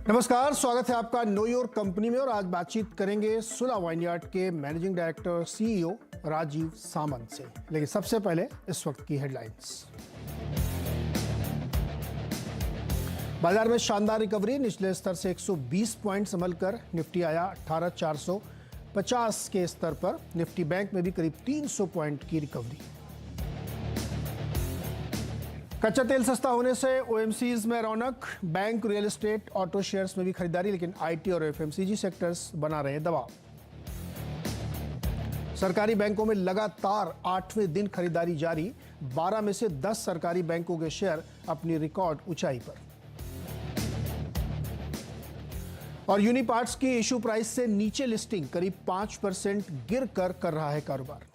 नमस्कार, स्वागत है आपका नो योर कंपनी में। और आज बातचीत करेंगे सुला वाइनयार्ड के मैनेजिंग डायरेक्टर सीईओ राजीव सामंत से। लेकिन सबसे पहले इस वक्त की हेडलाइंस। बाजार में शानदार रिकवरी, निचले स्तर से 120 पॉइंट संभल कर निफ्टी आया 18,450 के स्तर पर। निफ्टी बैंक में भी करीब 300 पॉइंट की रिकवरी। कच्चा तेल सस्ता होने से ओएमसीज में रौनक, bank, real estate, auto shares में भी खरीदारी, लेकिन आईटी और एफएमसीजी सेक्टर्स बना रहे दबाव। सरकारी बैंकों में लगातार 8वें दिन खरीदारी जारी, 12 में से 10 सरकारी बैंकों के शेयर अपनी रिकॉर्ड ऊंचाई पर। और यूनिपार्ट्स की इशू प्राइस से नीचे लिस्टिंग करीब 5% गिर कर रहा है कारोबार।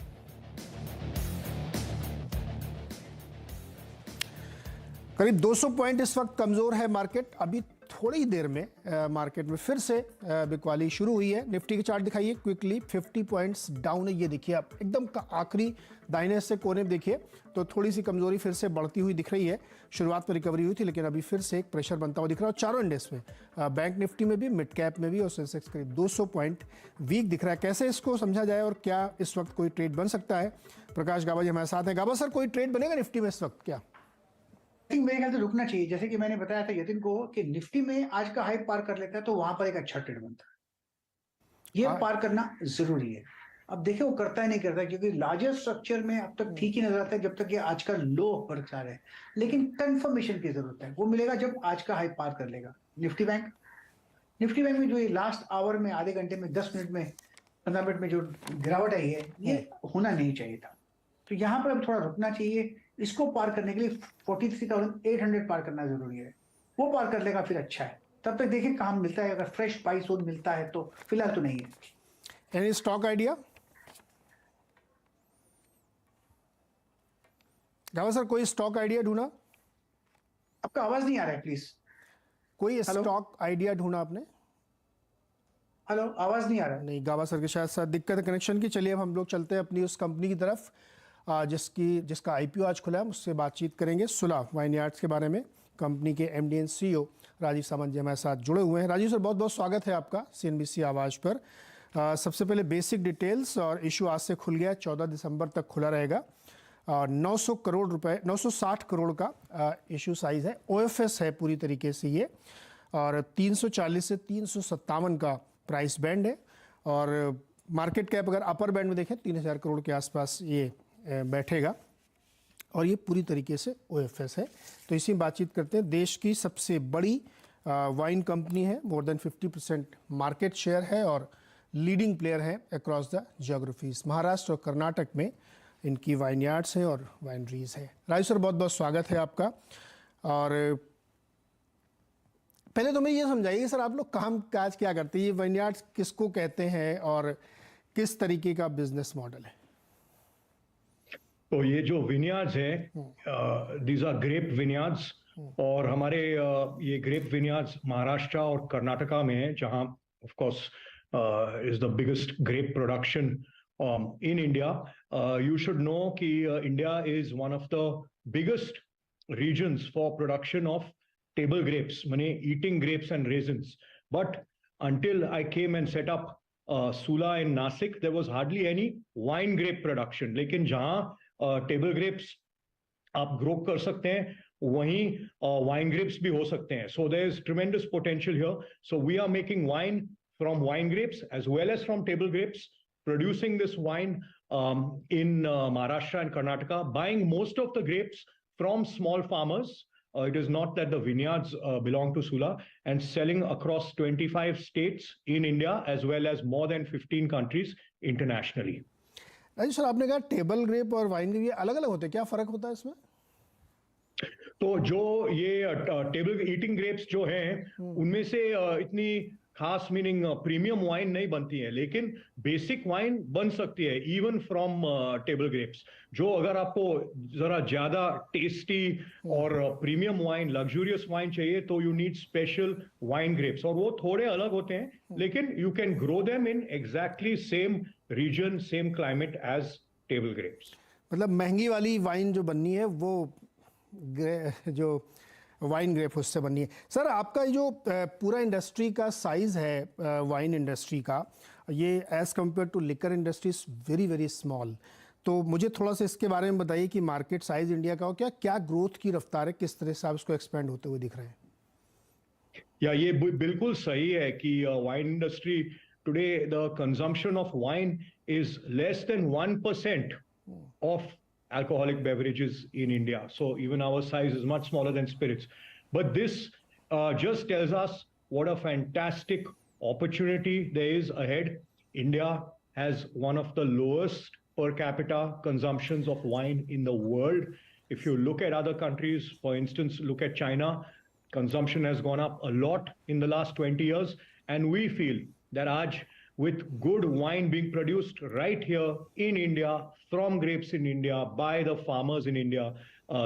करीब 200 पॉइंट इस वक्त कमजोर है मार्केट। अभी थोड़ी ही देर में मार्केट में फिर से बिकवाली शुरू हुई है। निफ्टी के चार्ट दिखाइए क्विकली। 50 पॉइंट्स डाउन है, ये देखिए आप एकदम का आखिरी दाहिने से कोने में देखिए तो थोड़ी सी कमजोरी फिर से बढ़ती हुई दिख रही है। शुरुआत में रिकवरी हुई थी लेकिन अभी फिर से एक प्रेशर बनता हुआ दिख रहा है। और चारों इंडेक्स में, बैंक निफ्टी में भी, मिड कैप में भी और सेंसेक्स करीब 200 पॉइंट वीक दिख रहा है। कैसे इसको समझा जाए और क्या इस वक्त कोई ट्रेड बन सकता है? प्रकाश गाबा जी हमारे साथ हैं। गाबा सर, कोई ट्रेड बनेगा निफ्टी में इस वक्त क्या? मेरे ख्याल से रुकना चाहिए। जैसे कि मैंने बताया था यतिन को कि निफ्टी में आज का हाई पार कर लेता है तो वहां पर एक अच्छा ट्रेड बनता है। ये पार करना जरूरी है। अब देखिए वो करता है नहीं करता, क्योंकि लार्जर स्ट्रक्चर में अब तक ठीक ही नजर आता है जब तक ये आज का लो बरकरार है। लेकिन कंफर्मेशन की जरूरत है, वो मिलेगा जब आज का हाई पार कर लेगा। निफ्टी बैंक में जो ये लास्ट आवर में, आधे घंटे में, 10 मिनट में, 15 मिनट में जो गिरावट आई है, ये होना नहीं चाहिए था। तो यहाँ पर अब थोड़ा रुकना चाहिए। इसको पार करने के लिए 43,800 पार करना जरूरी है। वो पार कर लेगा फिर अच्छा है। तब तक देखिए कहाँ मिलता है। अगर फ्रेश बाई जोन मिलता है तो, फिलहाल तो नहीं है। Any stock idea? गावा सर, कोई स्टॉक आइडिया ढूंढा? आपका आवाज नहीं आ रहा है, प्लीज। कोई स्टॉक आइडिया ढूंढा आपने? हेलो, आवाज नहीं आ रहा है। नहीं, गावा सर के शायद दिक्कत है कनेक्शन की। चलिए अब हम लोग चलते हैं अपनी उस कंपनी की तरफ जिसका आईपीओ आज खुला है। उससे बातचीत करेंगे सुला वाइनयार्ड्स के बारे में। कंपनी के एमडी एंड सीईओ राजीव सामंत जी हमारे साथ जुड़े हुए हैं। राजीव सर, बहुत बहुत स्वागत है आपका सीएनबीसी आवाज पर। सबसे पहले बेसिक डिटेल्स। और इशू आज से खुल गया, 14 दिसंबर तक खुला रहेगा। 900 करोड़ रुपए, 960 करोड़ का इशू साइज है। ओएफएस है पूरी तरीके से ये। और 340 से 357 का प्राइस बैंड है। और मार्केट कैप अगर अपर बैंड में देखें 3000 करोड़ के आसपास ये बैठेगा। और ये पूरी तरीके से ओएफएस है। तो इसी में बातचीत करते हैं। देश की सबसे बड़ी वाइन कंपनी है, मोर देन 50% मार्केट शेयर है और लीडिंग प्लेयर है अक्रॉस द जियोग्राफीज। महाराष्ट्र और कर्नाटक में इनकी वाइनयार्ड्स हैं और वाइनरीज हैं। राजू सर, बहुत बहुत स्वागत है आपका। और पहले तो मैं ये समझाइए सर, आप लोग काम काज क्या करते हैं? ये वाइनयार्ड्स किसको कहते हैं और किस तरीके का बिजनेस मॉडल है? तो ये जो विनयार्ड्स हैं, दीज आर ग्रेप विनयार्ड्स। और हमारे ये ग्रेप विनयार्ड्स महाराष्ट्र और कर्नाटका में है, जहां of course is the biggest grape production in India. You should know कि India is one of the biggest regions for production of table grapes, mane eating grapes and raisins. But until I came and set up Sula in Nasik, there was hardly any wine grape production. लेकिन जहाँ table grapes आप grow कर सकते हैं, वहीं wine grapes भी हो सकते हैं. So there is tremendous potential here. So we are making wine from wine grapes as well as from table grapes, producing this wine in Maharashtra and Karnataka, buying most of the grapes from small farmers. It is not that the vineyards belong to Sula, and selling across 25 states in India as well as more than 15 countries internationally. Raju sir, आपने कहा table grep और wine grep ये अलग अलग होते हैं, क्या फर्क होता है इसमें? तो जो ये टेबल ईटिंग ग्रेप्स जो हैं, उनमें से इतनी खास मीनिंग प्रीमियम वाइन नहीं बनती है, लेकिन बेसिक वाइन बन सकती है इवन फ्रॉम टेबल ग्रेप्स। जो अगर आपको जरा ज्यादा टेस्टी और प्रीमियम वाइन, लग्जूरियस वाइन चाहिए, तो you need special wine grapes, और वो थोड़े अलग होते हैं, लेकिन you can grow them in exactly same region, same climate as table grapes. मतलब महंगी वाली वाइन जो बननी है वो जो वाइन ग्रेप उससे बननी है। सर आपका जो पूरा इंडस्ट्री का साइज़ है वाइन इंडस्ट्री का, ये as compare to liquor industry is very very small. तो मुझे थोड़ा सा इसके बारे में बताइए कि मार्केट साइज़ इंडिया का हो क्या, क्या ग्रोथ की रफ्तार है, किस तरह से आप इसको एक्सपेंड होते हुए दिख रहे हैं? या ये बिल्कुल सही है कि wine industry today the consumption of wine is less than 1% of alcoholic beverages in India. So even our size is much smaller than spirits. But this just tells us what a fantastic opportunity there is ahead. India has one of the lowest per capita consumptions of wine in the world. If you look at other countries, for instance, look at China, consumption has gone up a lot in the last 20 years. And we feel that aaj, with good wine being produced right here in India, from grapes in India, by the farmers in India,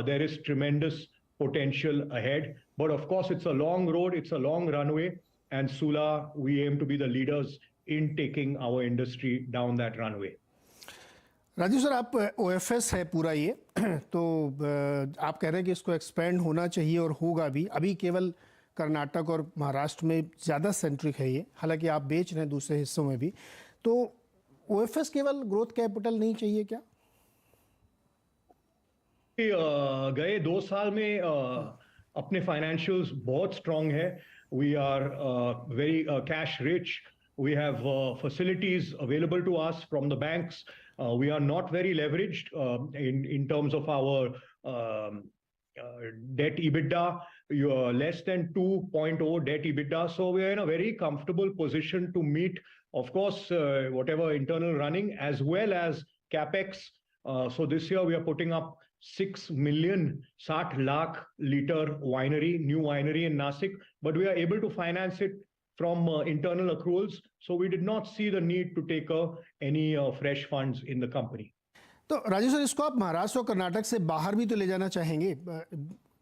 there is tremendous potential ahead. But of course, it's a long road, it's a long runway. And Sula, we aim to be the leaders in taking our industry down that runway. Raju sir, आप OFS है पूरा ये, तो आप कह रहे हैं कि इसको एक्सपेंड होना चाहिए और होगा भी। अभी केवल कर्नाटक और महाराष्ट्र में ज़्यादा सेंट्रिक है ये, हालांकि आप बेच रहे हैं दूसरे हिस्सों में भी। तो OFS केवल ग्रोथ कैपिटल नहीं चाहिए क्या? गए 2 साल में अपने फाइनेंशियल्स बहुत स्ट्रांग है। We are very cash rich. We have facilities available to us from the banks. We are not very leveraged in terms of our debt EBITDA. You are less than 2.0 debt EBITDA. So we are in a very comfortable position to meet, of course, whatever internal running as well as CapEx. So this year we are putting up 6 million 60 lakh liter winery, new winery in Nasik, but we are able to finance it from internal accruals. So we did not see the need to take any fresh funds in the company. तो Raju sir, इसको आप महाराष्ट्र और कर्नाटक से बाहर भी तो ले जाना चाहेंगे,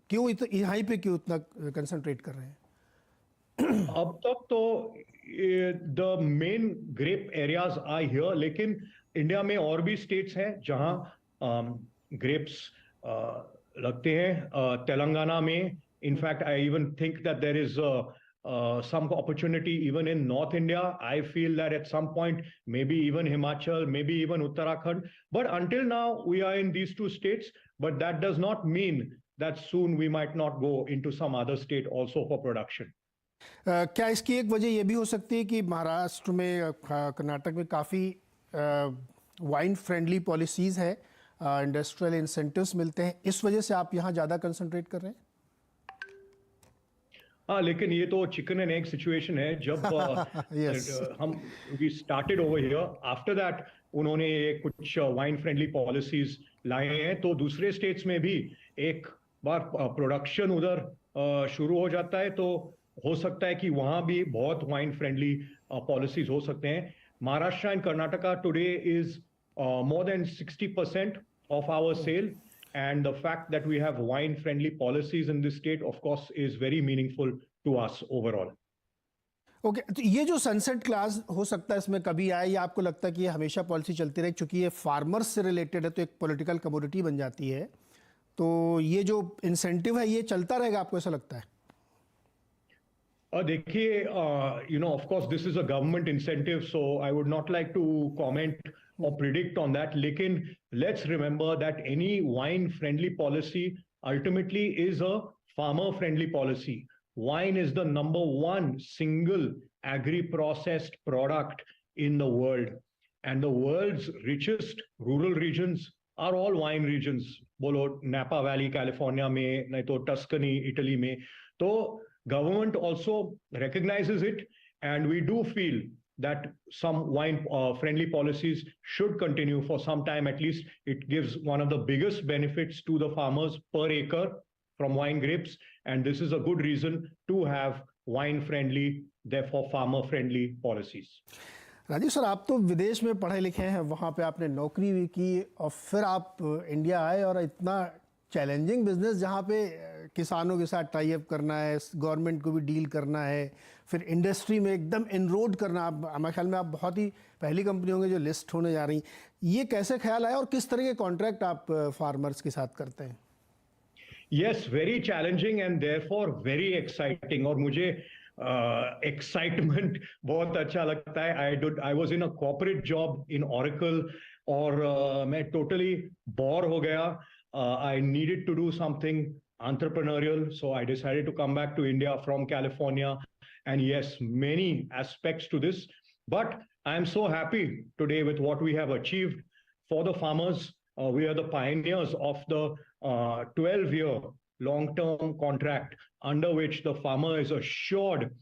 क्यों यहाँ पे क्यों इतना कंसंट्रेट कर रहे हैं? अब तक तो the main grape areas are here, लेकिन इंडिया में और भी स्टेट्स हैं जहां ग्रेप्स लगते हैं। तेलंगाना में, in fact I even think that there is some opportunity even in North India. I feel that at some point, maybe even Himachal, maybe even Uttarakhand. But until now, we are in these 2 states. But that does not mean that soon we might not go into some other state also for production. क्या इसकी एक वजह ये भी हो सकती है कि महाराष्ट्र में, कर्नाटक में काफ़ी वाइन फ्रेंडली पॉलिसीज़ है, इंडस्ट्रियल इंसेंटिव्स मिलते हैं, इस वजह से आप यहाँ ज़्यादा कंसंट्रेट कर रहे हैं? हाँ, लेकिन ये तो चिकन एंड एग सिचुएशन है। जब हम we started over here, after that उन्होंने कुछ वाइन फ्रेंडली पॉलिसीज लाए हैं, तो दूसरे स्टेट्स में भी एक बार प्रोडक्शन उधर शुरू हो जाता है, तो हो सकता है कि वहां भी बहुत वाइन फ्रेंडली पॉलिसीज हो सकते हैं। Maharashtra and Karnataka today is more than 60% of our sale, and the fact that we have wine friendly policies in this state, of course, is very meaningful to us overall. Okay, तो ये जो sunset class हो सकता है इसमें कभी आए, या आपको लगता है कि ये हमेशा पॉलिसी चलती रहे? क्योंकि ये फार्मर्स से रिलेटेड है तो एक पॉलिटिकल कमोडिटी बन जाती है, तो ये जो इंसेंटिव है ये चलता रहेगा, आपको ऐसा लगता है? देखिए, of course, this is a government incentive, so I would not like to comment or predict on that. Lekin, let's remember that any wine-friendly policy ultimately is a farmer-friendly policy. Wine is the number 1 single agri-processed product in the world. And the world's richest rural regions are all wine regions. Bolo Napa Valley, California mein, nahi to Tuscany, Italy mein. So government also recognizes it, and we do feel that some wine friendly policies should continue for some time at least. It gives one of the biggest benefits to the farmers per acre from wine grapes, and this is a good reason to have wine friendly, therefore farmer friendly policies. Rajiv sir, आप तो विदेश में पढ़े लिखे हैं, वहाँ पे आपने नौकरी भी की और फिर आप इंडिया आए, और इतना चैलेंजिंग बिजनेस जहाँ पे किसानों के साथ टाई अप करना है, गवर्नमेंट को भी डील करना है, फिर इंडस्ट्री में एकदम इनरोड करना, मेरे ख्याल में आप बहुत ही पहली कंपनी होंगे जो लिस्ट होने जा रही, ये कैसे ख्याल आया और किस तरह के कॉन्ट्रैक्ट आप फार्मर्स के साथ करते हैं? Yes, very challenging and therefore very exciting. और मुझे एक्साइटमेंट बहुत अच्छा लगता है. I was in a corporate job in Oracle और मैं totally बोर हो गया. I needed to do something entrepreneurial, so I decided to come back to India from California. And yes, many aspects to this, but I am so happy today with what we have achieved for the farmers. We are the pioneers of the 12-year long-term contract under which the farmer is assured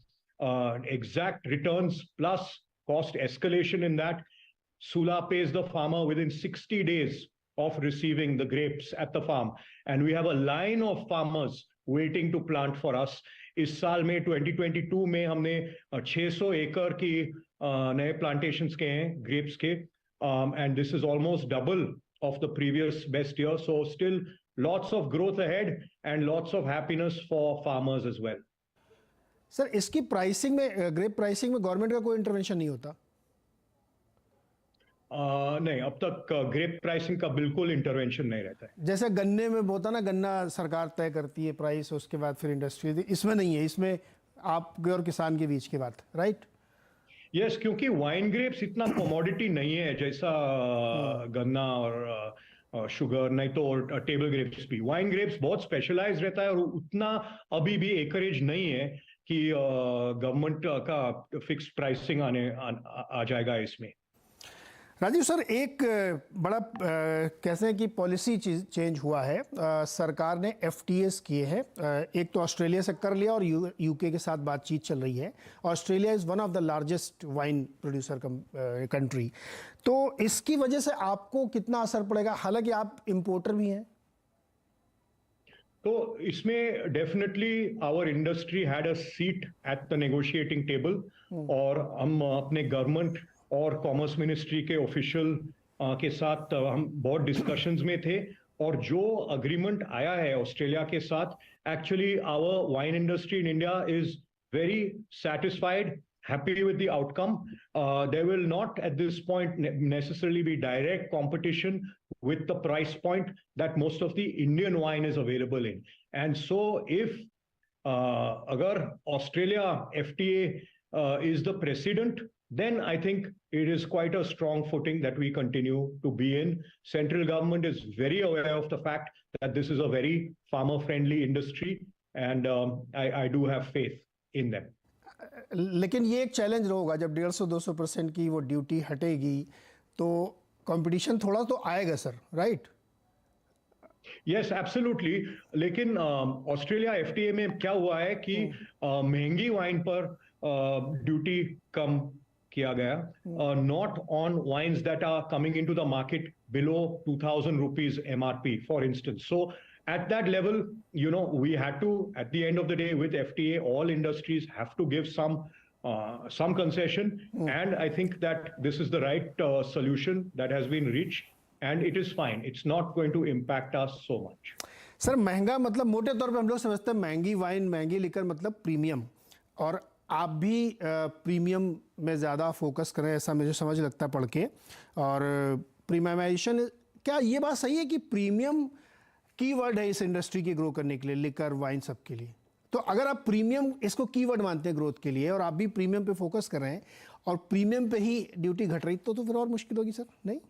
exact returns plus cost escalation in that. Sula pays the farmer within 60 days of receiving the grapes at the farm. And we have a line of farmers waiting to plant for us. इस साल में 2022 में हमने 600 एकड़ की नए plantations के हैं ग्रेप्स के. And this is almost double of the previous best year. So still lots of growth ahead and lots of happiness for farmers as well. Sir इसकी प्राइसिंग में, ग्रेप प्राइसिंग में गवर्नमेंट का कोई intervention नहीं होता? नहीं, अब तक ग्रेप प्राइसिंग का बिल्कुल इंटरवेंशन नहीं रहता है. जैसे गन्ने में होता ना, गन्ना सरकार तय करती है प्राइस, उसके बाद फिर इंडस्ट्री. इसमें नहीं है, इसमें आपके और किसान के बीच की बात, राइट? यस, क्योंकि वाइन ग्रेप्स इतना कमोडिटी नहीं है जैसा गन्ना और शुगर, नहीं तो टेबल ग्रेप्स भी. वाइन ग्रेप्स बहुत स्पेशलाइज रहता है और उतना अभी भी एकरेज नहीं है कि गवर्नमेंट का फिक्स्ड प्राइसिंग आ जाएगा इसमें. राजीव सर, एक बड़ा कैसे हैं कि पॉलिसी चेंज हुआ है. सरकार ने FTAs किए हैं. एक तो ऑस्ट्रेलिया से कर लिया और UK के साथ बातचीत चल रही है. Australia is one of the largest wine producer country. तो इसकी वजह से आपको कितना असर पड़ेगा, हालांकि आप इम्पोर्टर भी हैं? तो इसमें definitely our industry had a seat at the negotiating table और हम अपने गवर्नमेंट और कॉमर्स मिनिस्ट्री के ऑफिशियल के साथ हम बहुत डिस्कशंस में थे. और जो अग्रीमेंट आया है ऑस्ट्रेलिया के साथ, actually our wine industry in India is very satisfied, happy with the outcome. There will not at this point necessarily be direct competition with the price point that most of the Indian wine is available in. And so if agar Australia FTA is the precedent, then I think it is quite a strong footing that we continue to be in. Central government is very aware of the fact that this is a very farmer-friendly industry, and I do have faith in them. लेकिन ये एक challenge होगा, जब 150-200% की वो duty हटेगी तो competition थोड़ा तो आएगा सर, राइट? Yes, absolutely. लेकिन ऑस्ट्रेलिया FTA में क्या हुआ है कि महंगी वाइन पर ड्यूटी कम किया गया, not on wines that are coming into the market below 2,000 rupees MRP, for instance. So at that level, you know, we had to, at the end of the day, with FTA, all industries have to give some concession, and I think that this is the right solution that has been reached, and it is fine. It's not going to impact us so much. Sir, महंगा मतलब मोटे तौर पे हम लोग समझते हैं महंगी वाइन, महंगी लिकर मतलब प्रीमियम, और आप भी प्रीमियम में ज़्यादा फोकस करें ऐसा मुझे समझ लगता है पढ़ के. और प्रीमियमाइजेशन, क्या ये बात सही है कि प्रीमियम कीवर्ड है इस इंडस्ट्री की ग्रो करने के लिए, लिकर वाइन सब के लिए? तो अगर आप प्रीमियम इसको कीवर्ड मानते हैं ग्रोथ के लिए और आप भी प्रीमियम पे फोकस कर रहे हैं और प्रीमियम पे ही ड्यूटी घट रही, तो फिर और मुश्किल होगी सर, नहीं?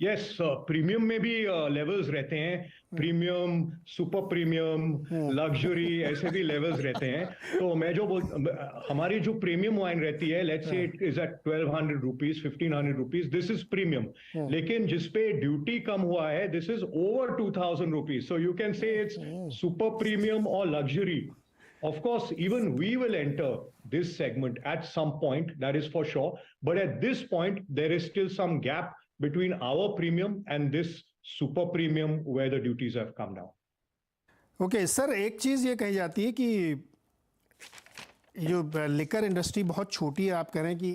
यस, प्रीमियम में भी लेवल्स रहते हैं. प्रीमियम, सुपर प्रीमियम, लग्जरी, ऐसे भी लेवल्स रहते हैं. तो मैं जो हमारी जो प्रीमियम वाइन रहती है, let's say it is at 1200 rupees, 1500 rupees, this is premium. लेकिन जिसपे ड्यूटी कम हुआ है, this is over 2000 rupees. So you can say it's super premium और luxury. Of course, even we will enter this segment at some point, that is for sure. But at this point, there is still some gap between our premium and this super premium where the duties have come down. Okay, sir, एक चीज़ ये कही जाती है कि जो liquor industry बहुत छोटी है, आप कह रहे हैं कि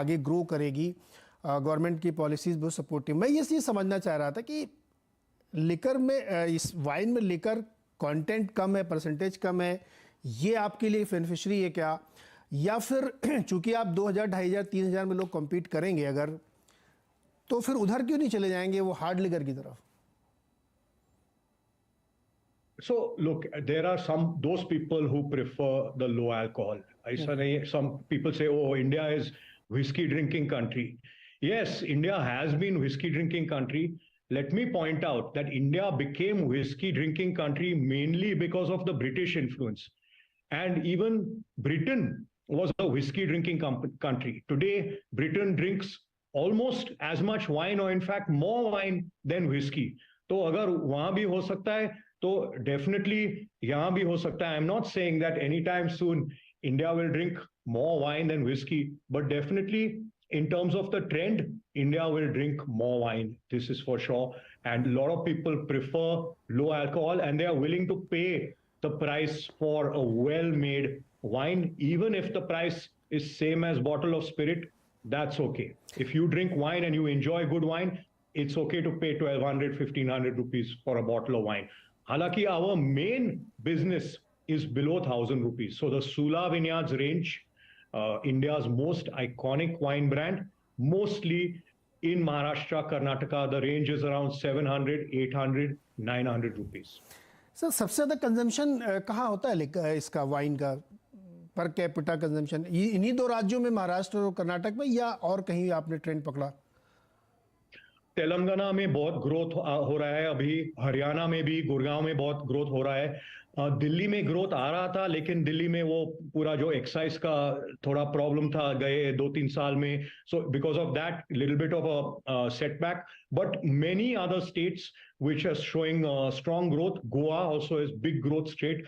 आगे ग्रो करेगी, गवर्नमेंट की पॉलिसीज़ बहुत सपोर्टिव. मैं ये चीज़ समझना चाह रहा था कि लिकर में, इस वाइन में लिकर कंटेंट कम है, परसेंटेज कम है, ये आपके लिए बेनिफिशियरी है क्या? या फिर चूंकि आप 2000, 2500, 3000 में लोग कम्पीट करेंगे अगर, तो फिर उधर क्यों नहीं चले जाएंगे वो हार्ड लिकर की तरफ? So look, there are those people who prefer the low alcohol. ऐसा नहीं, some people say, oh, India is whiskey drinking country. Yes, India has been whiskey drinking country. Let me point out that India became whiskey drinking country mainly because of the British influence. And even Britain was a whiskey drinking country. Today, Britain drinks almost as much wine, or in fact more wine than whiskey. तो अगर वहां भी हो सकता है तो definitely यहाँ भी हो सकता है. I'm not saying that anytime soon India will drink more wine than whiskey, but definitely in terms of the trend, India will drink more wine. This is for sure. And a lot of people prefer low alcohol, and they are willing to pay the price for a well-made wine, even if the price is same as bottle of spirit. That's okay. If you drink wine and you enjoy good wine, it's okay to pay 1,200, 1,500 rupees for a bottle of wine. Halaki, our main business is below 1,000 rupees. So the Sula Vineyards range, India's most iconic wine brand, mostly in Maharashtra, Karnataka, the range is around 700, 800, 900 rupees. Sir सबसे ज़्यादा consumption कहाँ होता है इसका wine का per capita consumption? इन्हीं दो राज्यों में, महाराष्ट्र और कर्नाटक में, या और कहीं आपने ट्रेंड पकड़ा? तेलंगाना में बहुत ग्रोथ हो रहा है अभी, हरियाणा में भी, गुड़गांव में बहुत ग्रोथ हो रहा है. दिल्ली में ग्रोथ आ रहा था, लेकिन दिल्ली में वो पूरा जो एक्साइज का थोड़ा प्रॉब्लम था गए 2-3 साल में, so because of that little bit of a setback. But many other states which are showing strong growth. Goa also is big growth state.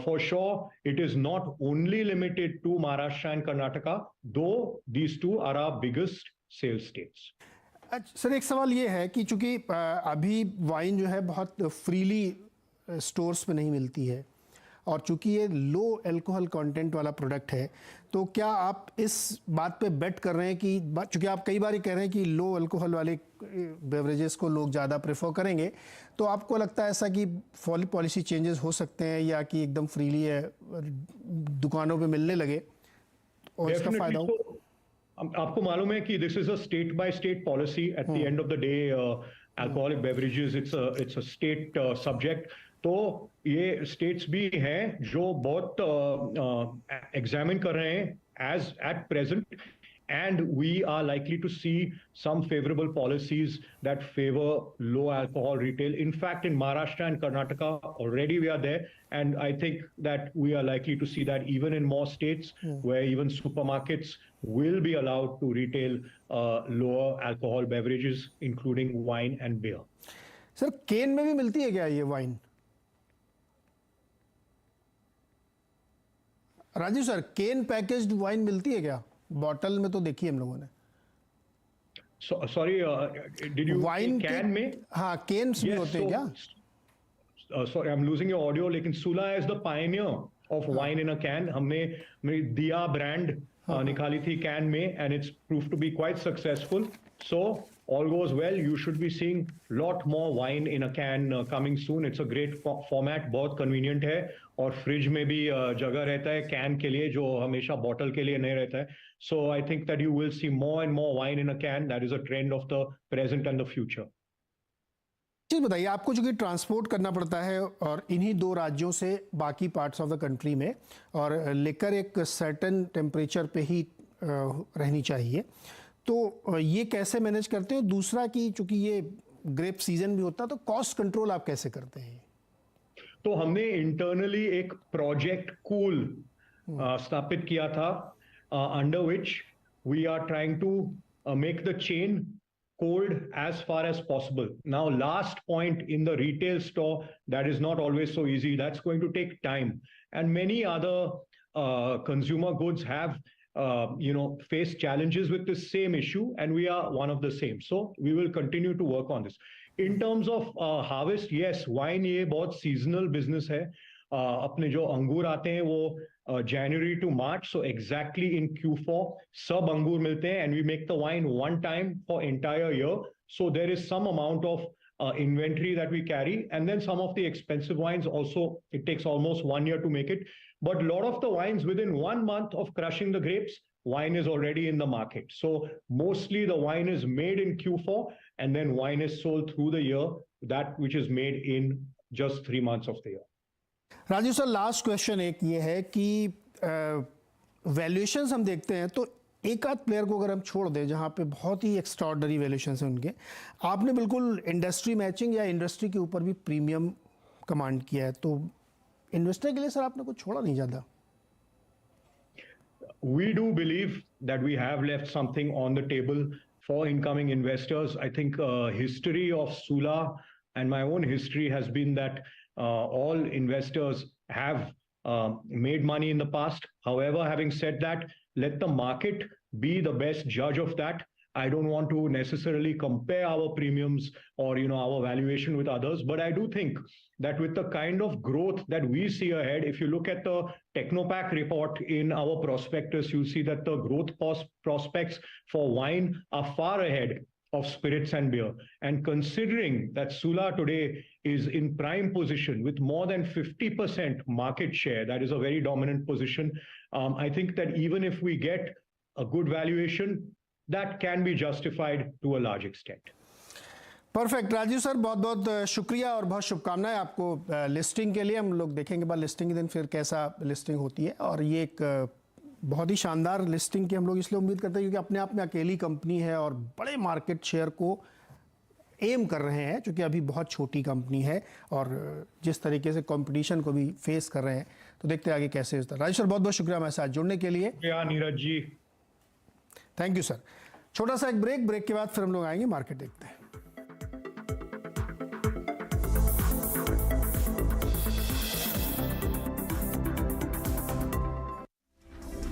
For sure, it is not only limited to Maharashtra and Karnataka, though these two are our biggest sales states. Sir एक सवाल ये है कि चूंकि अभी wine जो है बहुत फ्रीली स्टोर्स में नहीं मिलती है, और चूंकि ये लो अल्कोहल कंटेंट वाला प्रोडक्ट है, तो क्या आप इस बात पे बेट कर रहे हैं कि चूंकि आप कई बार कह रहे हैं कि लो अल्कोहल वाले बेवरेजेस को लोग ज़्यादा प्रेफर करेंगे, तो आपको लगता है ऐसा कि पॉलिसी चेंजेस हो सकते हैं, या कि एकदम फ्रीली है दुकानों पे मिलने लगे और इसका फायदा हो? आपको मालूम है कि this is a state by state policy. At the end of the day alcoholic beverages it's a state subject. तो ये स्टेट्स भी हैं जो बहुत एग्जामिन कर रहे हैं as at present, and we are likely to see some favorable policies that favor low alcohol retail. In fact, in Maharashtra and Karnataka already we are there, and I think that we are likely to see that even in more states where even supermarkets will be allowed to retail lower alcohol beverages, including wine and beer. Sir can में भी मिलती है क्या ये wine? Rajiv sir, can packaged wine मिलती है क्या? Bottle में तो देखी हम लोगों ने. Sorry, did you wine can में? हाँ, केन्स भी होते हैं क्या? Sorry, I am losing your audio. लेकिन Sula is the pioneer of wine in a can. हमने दिया ब्रांड निकाली थी कैन में, and it's prove to be quite successful. So all goes well, you should be seeing lot more wine in a can coming soon. It's a great format, बहुत convenient है, और fridge में भी जगह रहता है कैन के लिए, जो हमेशा बॉटल के लिए नहीं रहता है. So I think that you will see more and more wine in a can. That is a trend of the present and the future. चीज़ बताइए, आपको जो कि ट्रांसपोर्ट करना पड़ता है और इन्हीं दो राज्यों से बाकी पार्ट्स ऑफ द कंट्री में, और लेकर एक सर्टेन टेम्परेचर पे ही रहनी चाहिए, तो ये कैसे मैनेज करते हो? दूसरा कि चूंकि ये ग्रेप सीजन भी होता है, तो कॉस्ट कंट्रोल आप कैसे करते हैं? तो हमने इंटरनली एक प्रोजेक्ट कूल स्थापित किया था, under which we are trying to make the chain cold as far as possible. Now, last point in the retail store, that is not always so easy. That's going to take time. And many other consumer goods have face challenges with the same issue, and we are one of the same. So we will continue to work on this. In terms of harvest, yes, wine ये बहुत seasonal business है. अपने जो अंगूर आते हैं वो January to March, so exactly in Q4 सब अंगूर मिलते हैं, and we make the wine one time for entire year. So there is some amount of inventory that we carry, and then some of the expensive wines also, it takes almost 1 year to make it. But a lot of the wines, within 1 month of crushing the grapes, wine is already in the market. So mostly the wine is made in Q4, and then wine is sold through the year, that which is made in just 3 months of the year. Rajiv sir, last question एक ये है कि valuations हम देखते हैं तो एक आध प्लेयर को अगर हम छोड़ दें जहां पे बहुत ही एक्स्ट्रॉर्डनरी वैल्यूएशंस हैं उनके, आपने बिल्कुल इंडस्ट्री मैचिंग या इंडस्ट्री के ऊपर भी प्रीमियम कमांड किया है, तो इन्वेस्टर के लिए सर आपने कुछ छोड़ा नहीं ज़्यादा? We do believe that we have left something on the table for incoming investors. I think history of Sula and my own history has been that all investors have made money in the past. However, having said that, let the market be the best judge of that. I don't want to necessarily compare our premiums or our valuation with others, but I do think that with the kind of growth that we see ahead, if you look at the Technopack report in our prospectus, you'll see that the growth prospects for wine are far ahead of spirits and beer. And considering that Sula today is in prime position with more than 50% market share, that is a very dominant position, I think that even if we get a good valuation, that can be justified to a large extent. Perfect Rajiv sir, बहुत बहुत शुक्रिया और बहुत शुभकामनाएं आपको listing के लिए। हम लोग देखेंगे बाद लिस्टिंग के दिन फिर कैसा लिस्टिंग होती है, और ये एक बहुत ही शानदार लिस्टिंग की हम लोग इसलिए उम्मीद करते हैं क्योंकि अपने आप में अकेली कंपनी है और बड़े मार्केट शेयर को एम कर रहे हैं, क्योंकि अभी बहुत छोटी कंपनी है और जिस तरीके से कंपटीशन को भी फेस कर रहे हैं, तो देखते हैं आगे कैसे होता है। राजीव सर, बहुत बहुत शुक्रिया हमारे साथ जुड़ने के लिए। Neeraj ji, thank you sir. छोटा सा एक ब्रेक के बाद फिर हम लोग आएंगे, मार्केट देखते हैं।